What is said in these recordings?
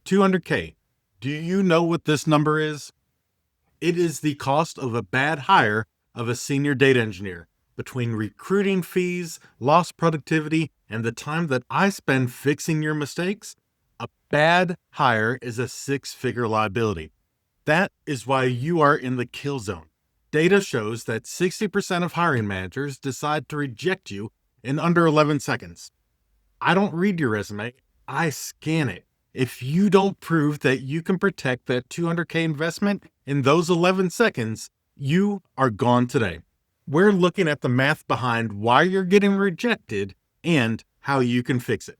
200K. Do you know what this number is? It is the cost of a bad hire of a senior data engineer. Between recruiting fees, lost productivity, and the time that I spend fixing your mistakes, a bad hire is a six-figure liability. That is why you are in the kill zone. Data shows that 60% of hiring managers decide to reject you in under 11 seconds. I don't read your resume, I scan it. If you don't prove that you can protect that 200K investment in those 11 seconds, you are gone today. We're looking at the math behind why you're getting rejected and how you can fix it.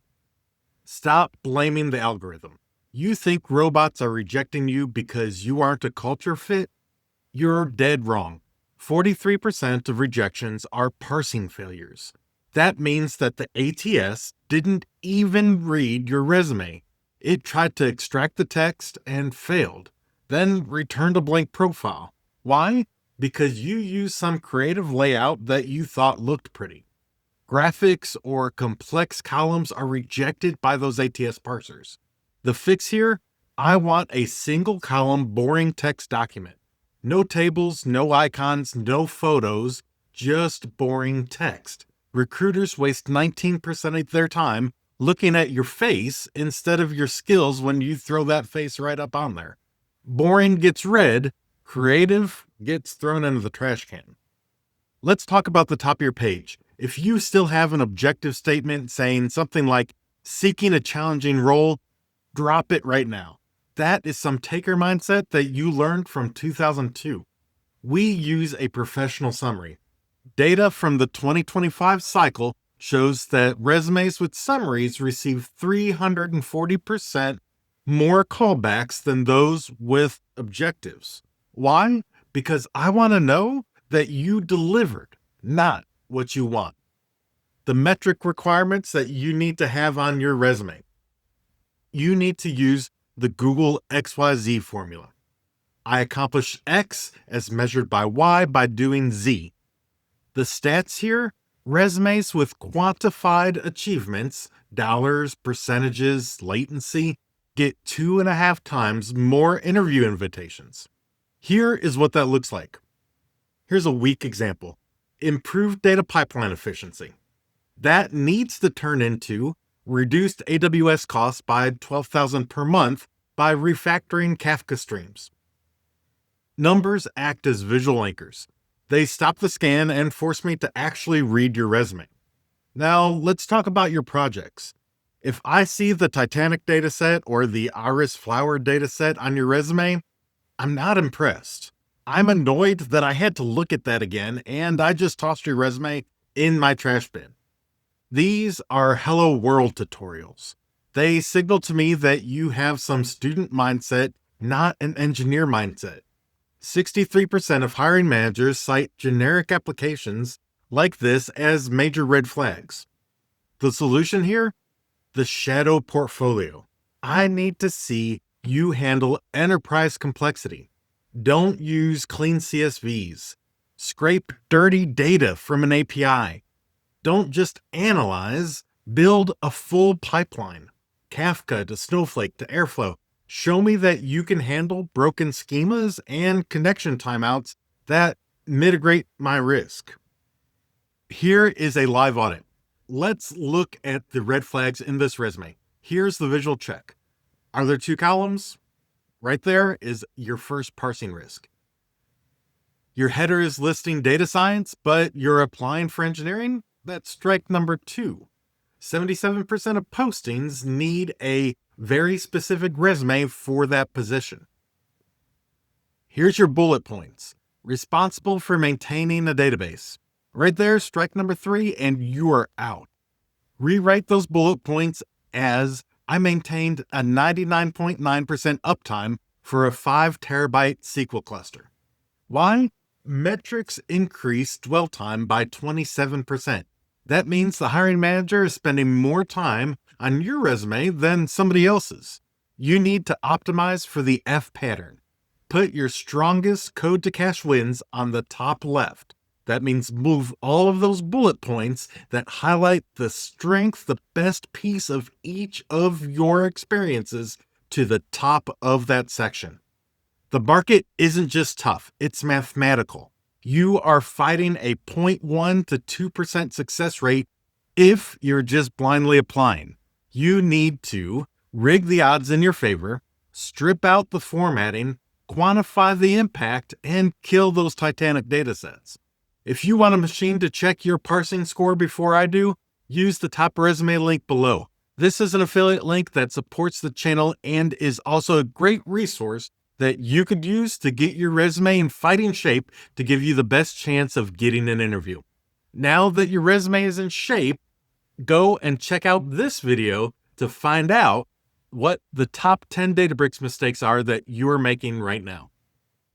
Stop blaming the algorithm. You think robots are rejecting you because you aren't a culture fit? You're dead wrong. 43% of rejections are parsing failures. That means that the ATS didn't even read your resume. It tried to extract the text and failed, then returned a blank profile. Why? Because you used some creative layout that you thought looked pretty. Graphics or complex columns are rejected by those ATS parsers. The fix here? I want a single column boring text document. No tables, no icons, no photos, just boring text. Recruiters waste 19% of their time looking at your face instead of your skills when you throw that face right up on there. Boring gets read, creative gets thrown into the trash can. Let's talk about the top of your page. If you still have an objective statement saying something like, seeking a challenging role, drop it right now. That is some taker mindset that you learned from 2002. We use a professional summary. Data from the 2025 cycle shows that resumes with summaries receive 340% more callbacks than those with objectives. Why? Because I want to know that you delivered, not what you want. The metric requirements that you need to have on your resume. You need to use the Google XYZ formula. I accomplish X as measured by Y by doing Z. The stats here, resumes with quantified achievements, dollars, percentages, latency, get 2.5 times more interview invitations. Here is what that looks like. Here's a weak example. Improved data pipeline efficiency. That needs to turn into reduced AWS costs by $12,000 per month by refactoring Kafka streams. Numbers act as visual anchors. They stop the scan and force me to actually read your resume. Now, let's talk about your projects. If I see the Titanic dataset or the Iris flower dataset on your resume, I'm not impressed. I'm annoyed that I had to look at that again, and I just tossed your resume in my trash bin. These are Hello World tutorials. They signal to me that you have some student mindset, not an engineer mindset. 63% of hiring managers cite generic applications like this as major red flags. The solution here? The shadow portfolio. I need to see you handle enterprise complexity. Don't use clean CSVs. Scrape dirty data from an API. Don't just analyze, build a full pipeline. Kafka to Snowflake to Airflow. Show me that you can handle broken schemas and connection timeouts that mitigate my risk. Here is a live audit. Let's look at the red flags in this resume. Here's the visual check. Are there 2 columns? Right there is your first parsing risk. Your header is listing data science, but you're applying for engineering? That's strike number 2. 77% of postings need a very specific resume for that position. Here's your bullet points. Responsible for maintaining a database. Right there, strike number 3, and you are out. Rewrite those bullet points as I maintained a 99.9% uptime for a 5 terabyte SQL cluster. Why? Metrics increase dwell time by 27%. That means the hiring manager is spending more time on your resume than somebody else's. You need to optimize for the F pattern. Put your strongest code to cache wins on the top left. That means move all of those bullet points that highlight the strength, the best piece of each of your experiences to the top of that section. The market isn't just tough, it's mathematical. You are fighting a 0.1 to 2% success rate if you're just blindly applying. You need to rig the odds in your favor, strip out the formatting, quantify the impact, and kill those Titanic datasets. If you want a machine to check your parsing score before I do, use the top resume link below. This is an affiliate link that supports the channel and is also a great resource that you could use to get your resume in fighting shape to give you the best chance of getting an interview. Now that your resume is in shape, go and check out this video to find out what the top 10 Databricks mistakes are that you're making right now.